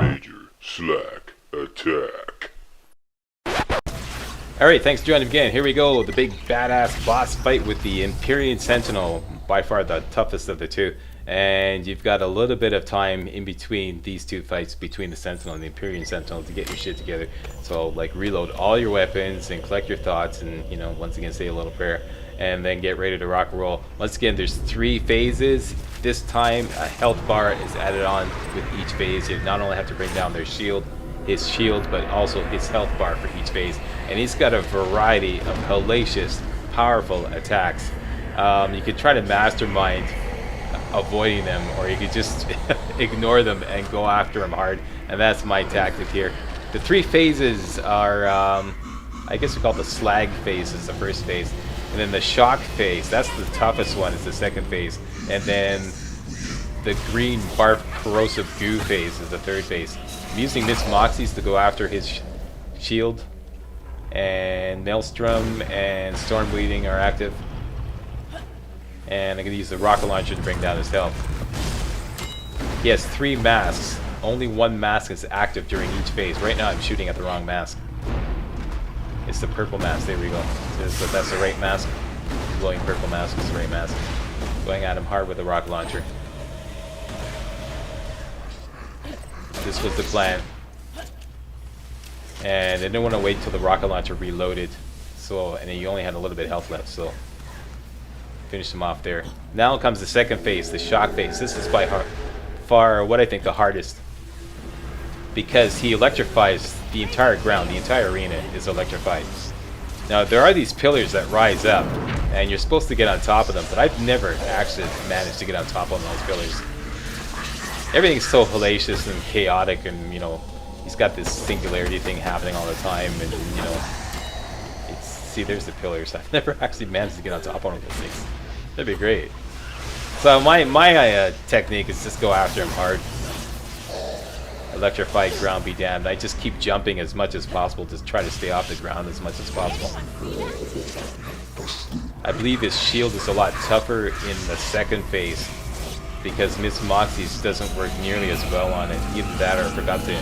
MajorSlackAttack. Alright, thanks for joining again. Here we go, the big badass boss fight with the Empyrean Sentinel, by far the toughest of the two. And you've got a little bit of time in between these two fights, between the Sentinel and the Empyrean Sentinel, to get your shit together. So like reload all your weapons and collect your thoughts and, you know, once again say a little prayer. And then get ready to rock and roll. Once again, there's 3 phases. This time a health bar is added on with each phase. You not only have to bring down their shield, his shield, but also his health bar for each phase. And he's got a variety of hellacious, powerful attacks. You could try to mastermind avoiding them, or you could just ignore them and go after them hard. And that's my tactic here. The 3 phases are, I guess we call the slag phase is the first phase. And then the shock phase, that's the toughest one, is the second phase. And then the green barf corrosive goo phase is the third phase. I'm using Miss Moxie's to go after his shield, and Maelstrom and Storm Bleeding are active, and I'm going to use the rocket launcher to bring down his health. He has 3 masks. Only 1 mask is active during each phase. Right now I'm shooting at the wrong mask. It's the purple mask. There we go. So that's the right mask. The glowing purple mask is the right mask. Going at him hard with the rocket launcher. This was the plan, and I didn't want to wait till the rocket launcher reloaded, so, and he only had a little bit of health left, so finished him off there. Now comes the second phase, the shock phase. This is by far what I think the hardest, because he electrifies the entire ground. The entire arena is electrified. Now there are these pillars that rise up, and you're supposed to get on top of them, but I've never actually managed to get on top of those pillars. Everything's so hellacious and chaotic, and you know, he's got this singularity thing happening all the time, and you know, it's, see, there's the pillars. I've never actually managed to get on top of one of those things. That'd be great. So my technique is just go after him hard. Electrify ground be damned. I just keep jumping as much as possible to try to stay off the ground as much as possible. I believe his shield is a lot tougher in the second phase, because Miss Moxie's doesn't work nearly as well on it. Either that or I forgot to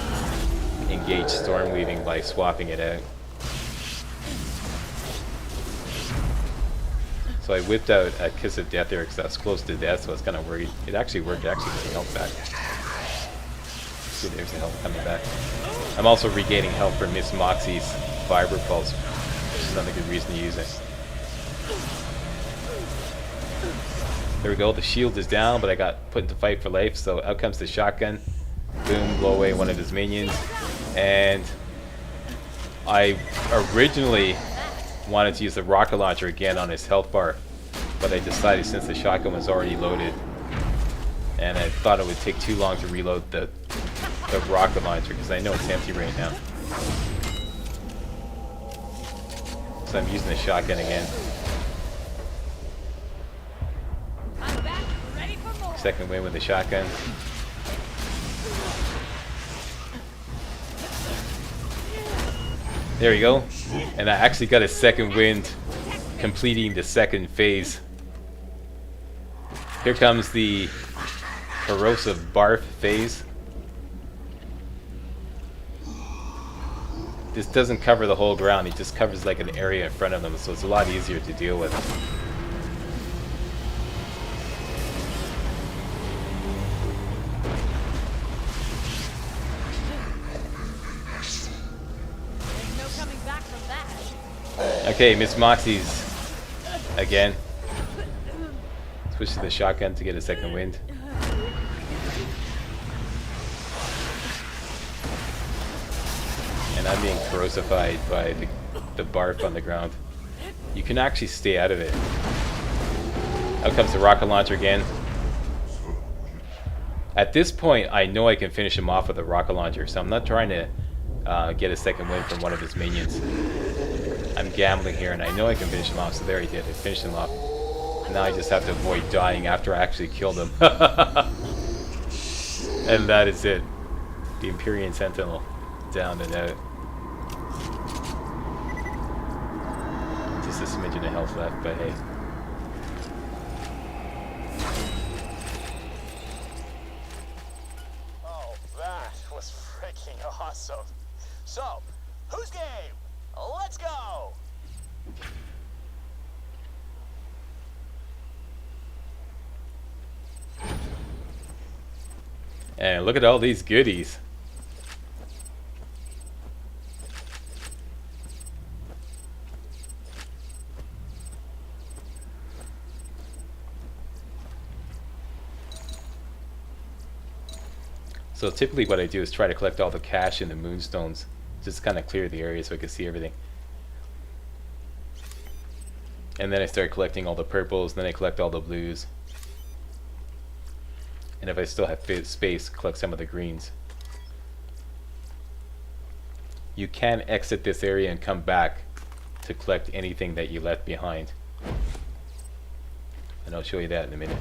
engage Storm Weaving by swapping it out. So I whipped out a Kiss of Death there because I was close to death, so I was kind of worried. It actually worked, actually getting health back. See, there's the health coming back. I'm also regaining health from Miss Moxie's Vibra Pulse, which is another good reason to use it. There we go, the shield is down, but I got put into fight for life, so out comes the shotgun. Boom, blow away one of his minions. And I originally wanted to use the rocket launcher again on his health bar, but I decided since the shotgun was already loaded, and I thought it would take too long to reload the rocket launcher, because I know it's empty right now. So I'm using the shotgun again. Second win with the shotgun. There we go. And I actually got a second wind completing the second phase. Here comes the corrosive barf phase. This doesn't cover the whole ground, it just covers like an area in front of them, so it's a lot easier to deal with. Okay, Miss Moxie's again. Switch to the shotgun to get a second wind. And I'm being corrosified by the barf on the ground. You can actually stay out of it. Out comes the rocket launcher again. At this point, I know I can finish him off with a rocket launcher, so I'm not trying to get a second win from one of his minions. I'm gambling here, and I know I can finish him off, so there he did. I finished him off. Now I just have to avoid dying after I actually killed him. And that is it. The Empyrean Sentinel down and out. Just a smidgen of health left, but hey. Oh, that was Freaking awesome. So, who's game? Let's go! And look at all these goodies. So typically what I do is try to collect all the cash in the moonstones. Just kind of clear the area so I can see everything. And then I start collecting all the purples, then I collect all the blues. And if I still have space, collect some of the greens. You can exit this area and come back to collect anything that you left behind. And I'll show you that in a minute.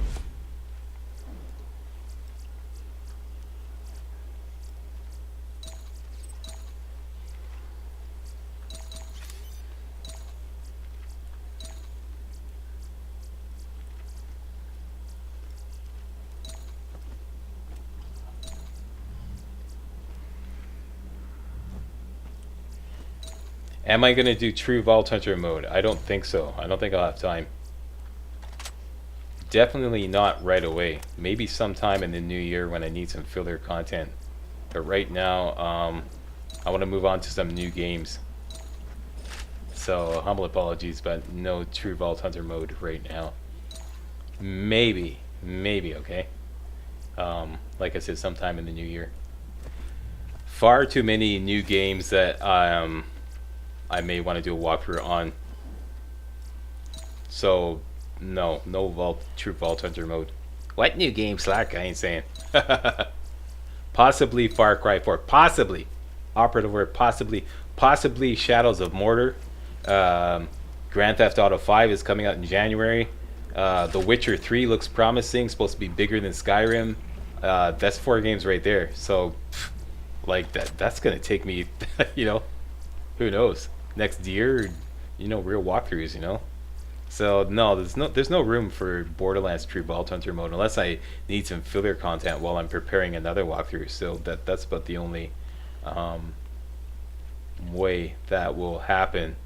Am I going to do true Vault Hunter mode? I don't think so. I don't think I'll have time. Definitely not right away. Maybe sometime in the new year when I need some filler content. But right now, I want to move on to some new games. So, humble apologies, but no true Vault Hunter mode right now. Maybe, okay? Like I said, sometime in the new year. Far too many new games that I may want to do a walkthrough on. So, no true Vault Hunter mode. What new game, Slack? I ain't saying. Possibly Far Cry 4. Possibly. Operative word, possibly. Possibly Shadows of Mordor. Grand Theft Auto 5 is coming out in January. The Witcher 3 looks promising. Supposed to be bigger than Skyrim. That's 4 games right there. So, like, that's going to take me, you know, who knows? Next year, you know, real walkthroughs, you know. So no, there's no room for Borderlands True Vault Hunter mode unless I need some filler content while I'm preparing another walkthrough. So that's about the only way that will happen.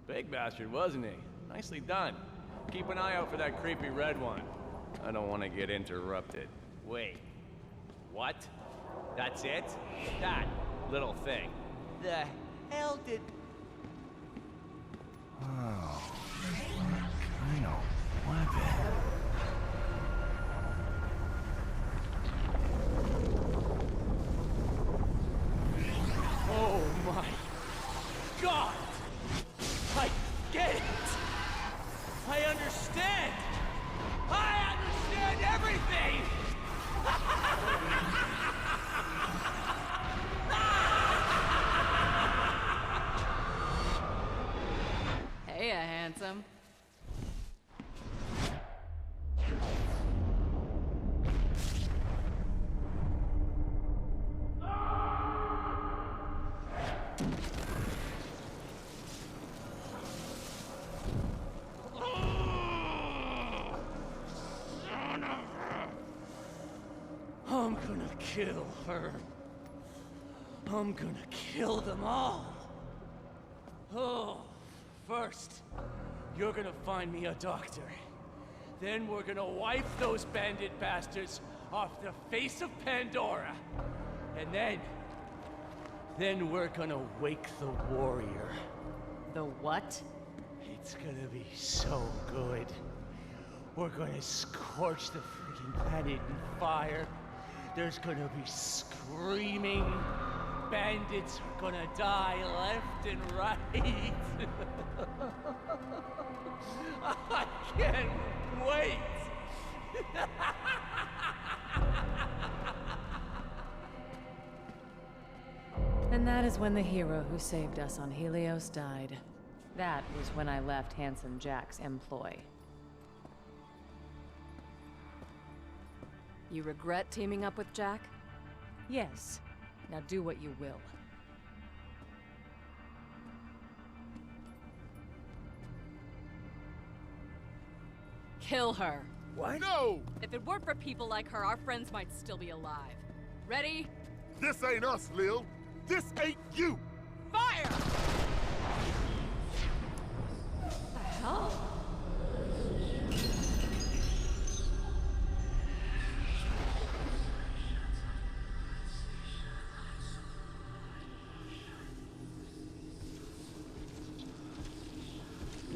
Big bastard, wasn't he? Nicely done. Keep an eye out for that creepy red one. I don't want to get interrupted. Wait. What? That's it? That little thing. The hell did... Oh. What kind of weapon? Oh my God! I get it! I understand! I understand everything! Hey, handsome. I'm gonna kill her. I'm gonna kill them all. Oh, first, you're gonna find me a doctor. Then we're gonna wipe those bandit bastards off the face of Pandora. And then we're gonna wake the warrior. The what? It's gonna be so good. We're gonna scorch the freaking planet in fire. There's gonna be screaming. Bandits are gonna die left and right. I can't wait. And that is when the hero who saved us on Helios died. That was when I left Handsome Jack's employ. You regret teaming up with Jack? Yes. Now do what you will. Kill her. What? No! If it weren't for people like her, our friends might still be alive. Ready? This ain't us, Lil. This ain't you! Fire! What the hell?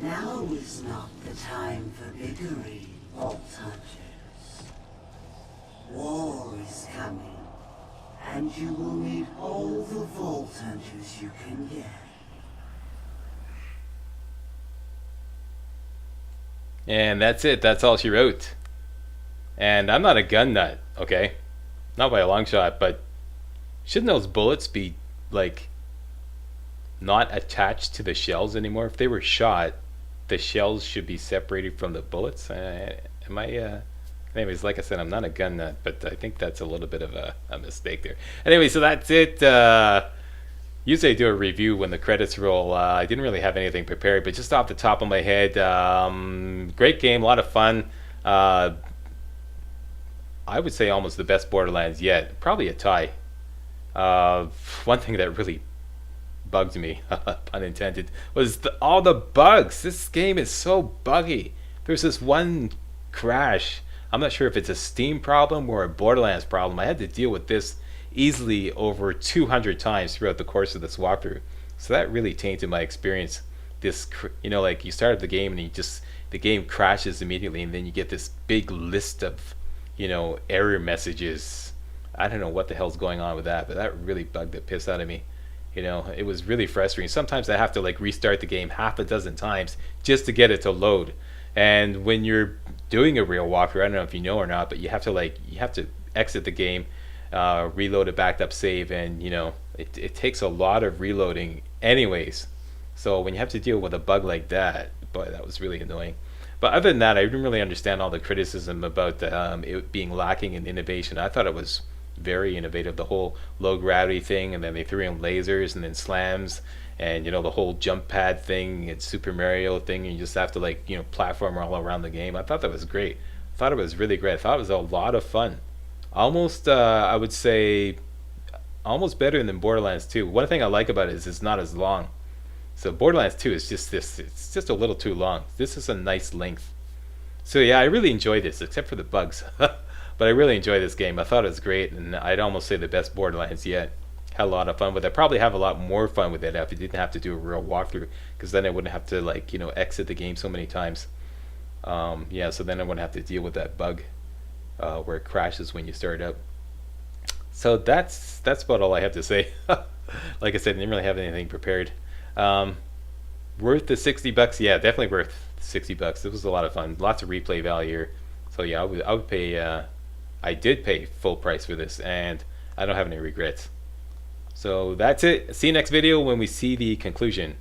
Now is not the time for biggery, Vault Hunters. War is coming, and you will need all the Vault Hunters you can get. And that's it. That's all she wrote. And I'm not a gun nut, okay? Not by a long shot, but shouldn't those bullets be, like, not attached to the shells anymore? If they were shot, the shells should be separated from the bullets. Anyways, like I said, I'm not a gun nut, but I think that's a little bit of a mistake there. Anyway, so that's it. Usually I do a review when the credits roll. I didn't really have anything prepared, but just off the top of my head, great game, a lot of fun. I would say almost the best Borderlands yet. Probably a tie. One thing that really bugged me, pun intended, was all the bugs. This game is so buggy. There's this one crash. I'm not sure if it's a Steam problem or a Borderlands problem. I had to deal with this easily over 200 times throughout the course of this walkthrough. So that really tainted my experience. This, like you start the game and the game crashes immediately, and then you get this big list of, error messages. I don't know what the hell's going on with that, but that really bugged the piss out of me. It was really frustrating. Sometimes I have to restart the game half a dozen times just to get it to load. And when you're doing a real walkthrough, I don't know if you know or not, but you have to exit the game, reload a backed up save, and it takes a lot of reloading anyways. So when you have to deal with a bug like that, boy, that was really annoying. But other than that, I didn't really understand all the criticism about it being lacking in innovation. I thought it was very innovative, the whole low gravity thing, and then they threw in lasers and then slams, and the whole jump pad thing and Super Mario thing, and you just have to platform all around the game. I thought that was great. I thought it was really great. I thought it was a lot of fun. Almost I would say almost better than Borderlands 2. One thing I like about it is it's not as long. So Borderlands 2 is just this, it's just a little too long. This is a nice length. So yeah, I really enjoyed this, except for the bugs. But I really enjoyed this game. I thought it was great, and I'd almost say the best Borderlands yet. Had a lot of fun with it. Probably have a lot more fun with it if you didn't have to do a real walkthrough, because then I wouldn't have to exit the game so many times. Yeah, so then I wouldn't have to deal with that bug where it crashes when you start up. So that's about all I have to say. Like I said, I didn't really have anything prepared. Worth the $60? Yeah, definitely worth $60. It was a lot of fun. Lots of replay value here. So yeah, I would pay. I did pay full price for this, and I don't have any regrets. So that's it. See you next video when we see the conclusion.